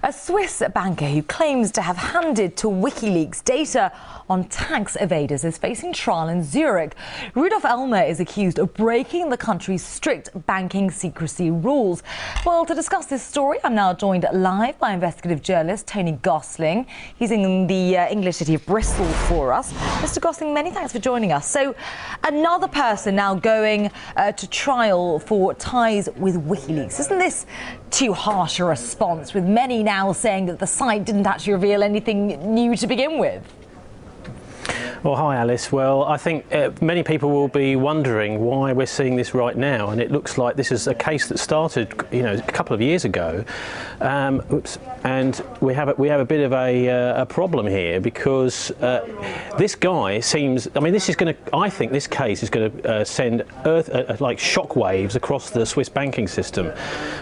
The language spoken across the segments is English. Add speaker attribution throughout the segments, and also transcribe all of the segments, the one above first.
Speaker 1: A Swiss banker who claims to have handed to WikiLeaks data on tax evaders is facing trial in Zurich. Rudolf Elmer is accused of breaking the country's strict banking secrecy rules. Well, to discuss this story, I'm now joined live by investigative journalist Tony Gosling. He's in the English city of Bristol for us. Mr. Gosling, many thanks for joining us. So, another person now going to trial for ties with WikiLeaks. Isn't this too harsh a response, with many now saying that the site didn't actually reveal anything new to begin with?
Speaker 2: Well, hi Alice. Well, I think many people will be wondering why we're seeing this right now, and it looks like this is a case that started, a couple of years ago. And we have a bit of a problem here because this guy seems. I mean, this is going to. I think this case is going to send like shockwaves across the Swiss banking system,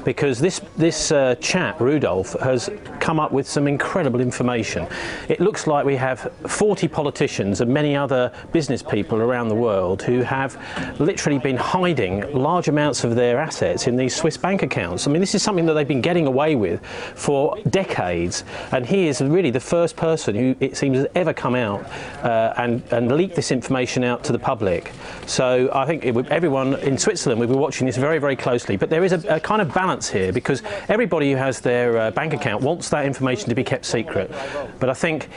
Speaker 2: because this chap Rudolf has come up with some incredible information. It looks like we have 40 politicians and many other business people around the world who have literally been hiding large amounts of their assets in these Swiss bank accounts. I mean, this is something that they've been getting away with for decades, and he is really the first person who, it seems, has ever come out and leaked this information out to the public. So I think everyone in Switzerland will be watching this very, very closely. But there is a kind of balance here, because everybody who has their bank account wants that information to be kept secret. But I think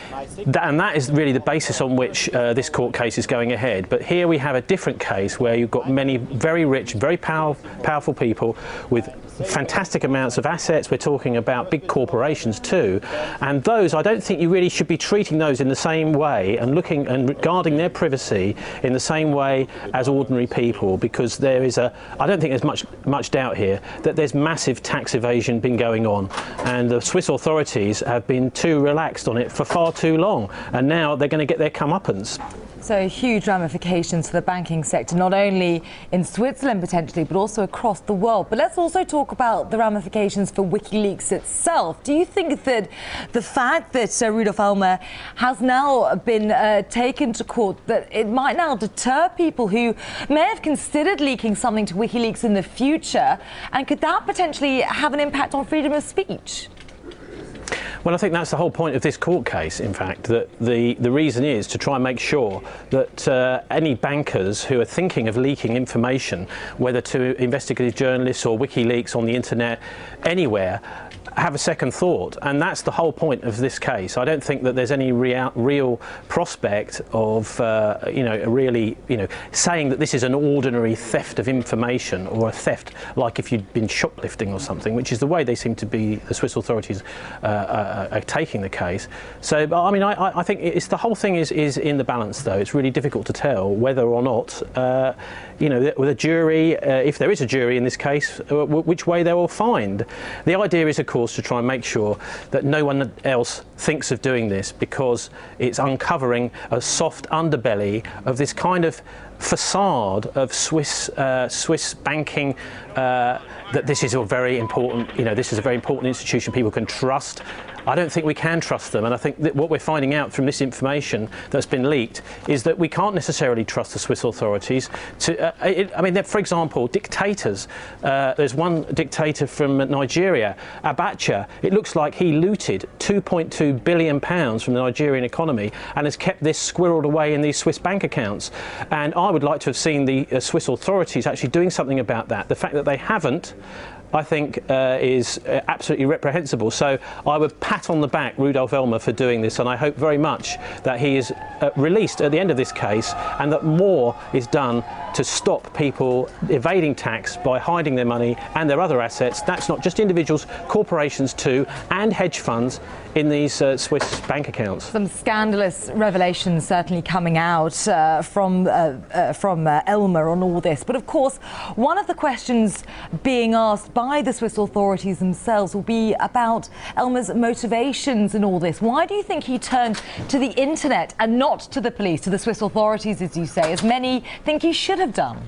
Speaker 2: that is really the basis on which this court case is going ahead. But here we have a different case where you've got many very rich, very powerful people with fantastic amounts of assets. We're talking about big corporations too, and those, I don't think you really should be treating those in the same way and looking and regarding their privacy in the same way as ordinary people, because there is I don't think there's much doubt here that there's massive tax evasion been going on, and the Swiss authorities have been too relaxed on it for far too long, and now they're going to get their comeuppance.
Speaker 1: So huge ramifications for the banking sector, not only in Switzerland potentially, but also across the world. But let's also talk about the ramifications for WikiLeaks itself. Do you think that the fact that Rudolf Elmer has now been taken to court, that it might now deter people who may have considered leaking something to WikiLeaks in the future? And could that potentially have an impact on freedom of speech?
Speaker 2: Well, I think that's the whole point of this court case, in fact, that the reason is to try and make sure that any bankers who are thinking of leaking information, whether to investigative journalists or WikiLeaks on the internet, anywhere, have a second thought. And that's the whole point of this case. I don't think that there's any real prospect of really saying that this is an ordinary theft of information, or a theft like if you'd been shoplifting or something, which is the way they seem to be, the Swiss authorities are taking the case. So I mean, I think it's the whole thing is in the balance, though. It's really difficult to tell whether or not with a jury, if there is a jury in this case, which way they will find. The idea is, of course, to try and make sure that no one else thinks of doing this, because it's uncovering a soft underbelly of this kind of facade of Swiss banking, that this is a very important, this is a very important institution people can trust. I don't think we can trust them, and I think that what we're finding out from this information that's been leaked is that we can't necessarily trust the Swiss authorities. For example, dictators. There's one dictator from Nigeria, Abacha. It looks like he looted £2.2 billion from the Nigerian economy and has kept this squirreled away in these Swiss bank accounts. And I would like to have seen the Swiss authorities actually doing something about that. The fact that they haven't, I think, is absolutely reprehensible. So I would pat on the back Rudolf Elmer for doing this, and I hope very much that he is released at the end of this case, and that more is done to stop people evading tax by hiding their money and their other assets. That's not just individuals, corporations too, and hedge funds in these Swiss bank accounts. Some
Speaker 1: scandalous revelations certainly coming out from Elmer on all this. But of course, one of the questions being asked by the Swiss authorities themselves will be about Elmer's motivations in all this. Why do you think he turned to the internet and not to the police, to the Swiss authorities, as you say, as many think he should have done?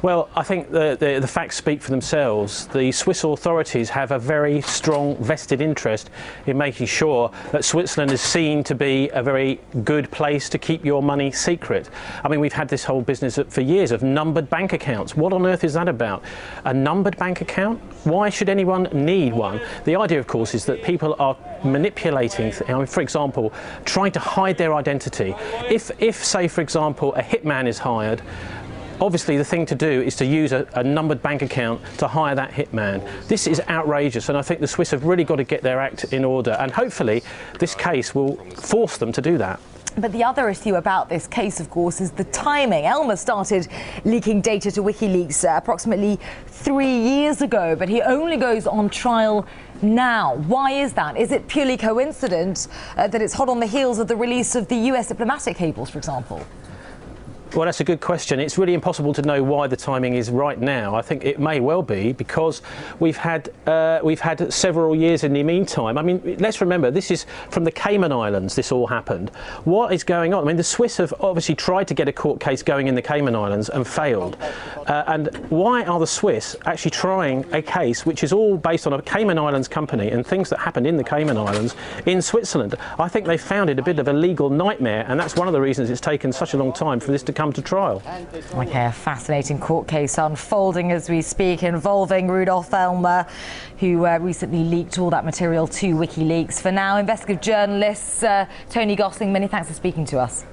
Speaker 2: Well, I think the facts speak for themselves. The Swiss authorities have a very strong vested interest in making sure that Switzerland is seen to be a very good place to keep your money secret. I mean, we've had this whole business for years of numbered bank accounts. What on earth is that about? A numbered bank account? Why should anyone need one? The idea, of course, is that people are manipulating, for example, trying to hide their identity. If, say, for example, a hitman is hired, obviously the thing to do is to use a numbered bank account to hire that hitman. This is outrageous, and I think the Swiss have really got to get their act in order, and hopefully this case will force them to do that.
Speaker 1: But the other issue about this case, of course, is the timing. Elmer started leaking data to WikiLeaks approximately 3 years ago, but he only goes on trial now. Why is that? Is it purely coincidence that it's hot on the heels of the release of the US diplomatic cables, for example?
Speaker 2: Well, that's a good question. It's really impossible to know why the timing is right now. I think it may well be because we've had several years in the meantime. I mean, let's remember, this is from the Cayman Islands. This all happened. What is going on? I mean, the Swiss have obviously tried to get a court case going in the Cayman Islands and failed. And why are the Swiss actually trying a case which is all based on a Cayman Islands company and things that happened in the Cayman Islands in Switzerland? I think they found it a bit of a legal nightmare, and that's one of the reasons it's taken such a long time for this to come to trial.
Speaker 1: Okay, a fascinating court case unfolding as we speak, involving Rudolf Elmer, who recently leaked all that material to WikiLeaks. For now, investigative journalist Tony Gosling, many thanks for speaking to us.